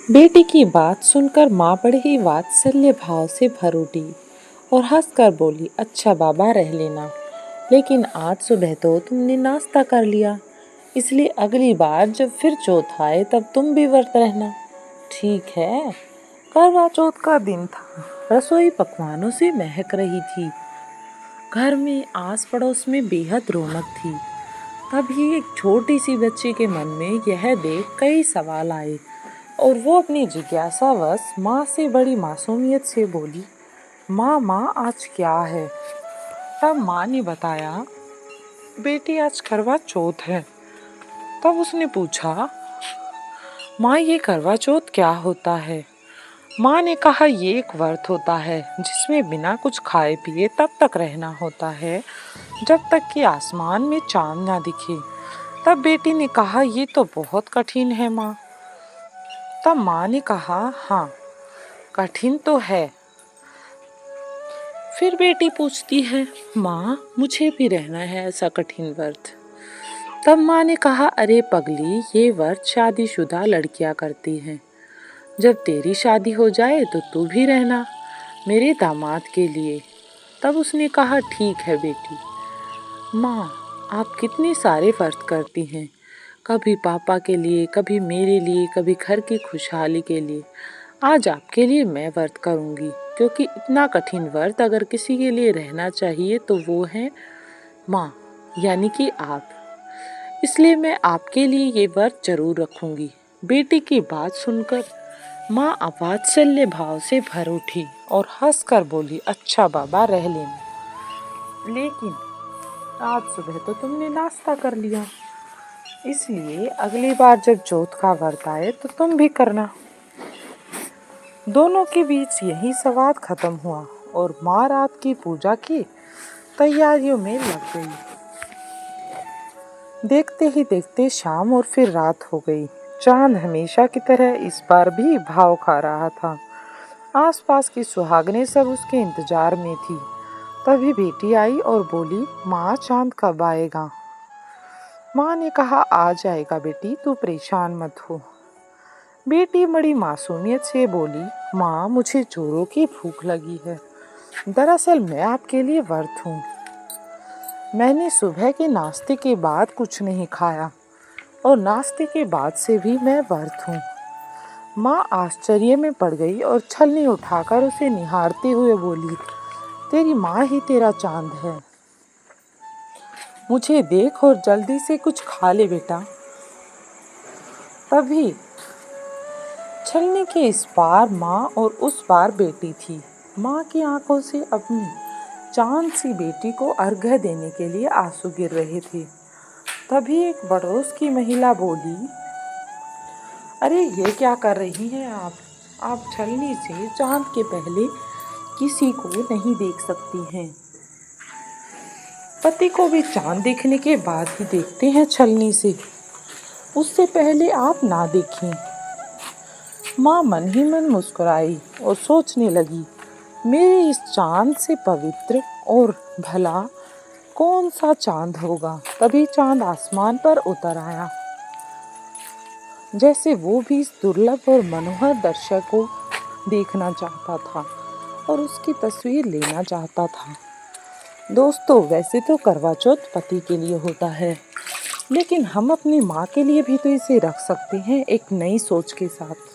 बेटी की बात सुनकर माँ बड़े ही वात्सल्य भाव से भर उठी और हंसकर बोली, अच्छा बाबा रह लेना, लेकिन आज सुबह तो तुमने नाश्ता कर लिया, इसलिए अगली बार जब फिर चौथ आए तब तुम भी व्रत रहना। ठीक है। करवा चौथ का दिन था। रसोई पकवानों से महक रही थी। घर में आस पड़ोस में बेहद रौनक थी। तभी एक छोटी सी बच्ची के मन में यह देख कई सवाल आए और वो अपनी जिज्ञासावश माँ से बड़ी मासूमियत से बोली, माँ आज क्या है? तब माँ ने बताया, बेटी आज करवा चौथ है। तब उसने पूछा, माँ ये करवा चौथ क्या होता है? माँ ने कहा, ये एक व्रत होता है जिसमें बिना कुछ खाए पिए तब तक रहना होता है जब तक कि आसमान में चांद ना दिखे। तब बेटी ने कहा, ये तो बहुत कठिन है माँ। तब माँ ने कहा, हाँ कठिन तो है। फिर बेटी पूछती है, माँ मुझे भी रहना है ऐसा कठिन व्रत। तब माँ ने कहा, अरे पगली, ये व्रत शादीशुदा लड़कियां करती हैं। जब तेरी शादी हो जाए तो तू भी रहना मेरे दामाद के लिए। तब उसने कहा, ठीक है बेटी। माँ, आप कितने सारे व्रत करती हैं, कभी पापा के लिए, कभी मेरे लिए, कभी घर की खुशहाली के लिए। आज आपके लिए मैं व्रत करूँगी, क्योंकि इतना कठिन व्रत अगर किसी के लिए रहना चाहिए तो वो है माँ, यानी कि आप। इसलिए मैं आपके लिए ये व्रत जरूर रखूँगी। बेटी की बात सुनकर माँ वात्सल्य भाव से भर उठी और हंसकर बोली, अच्छा बाबा रह लेना, लेकिन आज सुबह तो तुमने नाश्ता कर लिया, इसलिए अगली बार जब चौथ का व्रत आए तो तुम भी करना। दोनों के बीच यही संवाद खत्म हुआ और माँ रात की पूजा की तैयारियों में लग गई। देखते ही देखते शाम और फिर रात हो गई। चांद हमेशा की तरह इस बार भी भाव खा रहा था। आसपास की सुहागनें सब उसके इंतजार में थी। तभी बेटी आई और बोली, माँ चांद कब आएगा? माँ ने कहा, आ जाएगा बेटी, तू परेशान मत हो। बेटी बड़ी मासूमियत से बोली, माँ मुझे जोरों की भूख लगी है। दरअसल मैं आपके लिए व्रत हूँ। मैंने सुबह के नाश्ते के बाद कुछ नहीं खाया और नाश्ते के बाद से भी मैं व्रत हूँ। माँ आश्चर्य में पड़ गई और छलनी उठाकर उसे निहारते हुए बोली, तेरी माँ ही तेरा चांद है। मुझे देख और जल्दी से कुछ खा ले बेटा। तभी छलनी के इस पार माँ और उस पार बेटी थी। माँ की आंखों से अपनी चांद सी बेटी को अर्घ्य देने के लिए आंसू गिर रहे थे। तभी एक पड़ोस की महिला बोली, अरे ये क्या कर रही हैं आप छलनी से चांद के पहले किसी को नहीं देख सकती हैं। पति को भी चांद देखने के बाद ही देखते हैं छलनी से, उससे पहले आप ना देखें। माँ मन ही मन मुस्कुराई और सोचने लगी, मेरे इस चांद से पवित्र और भला कौन सा चांद होगा। तभी चांद आसमान पर उतर आया, जैसे वो भी इस दुर्लभ और मनोहर दृश्य को देखना चाहता था और उसकी तस्वीर लेना चाहता था। दोस्तों, वैसे तो करवा चौथ पति के लिए होता है, लेकिन हम अपनी माँ के लिए भी तो इसे रख सकते हैं, एक नई सोच के साथ।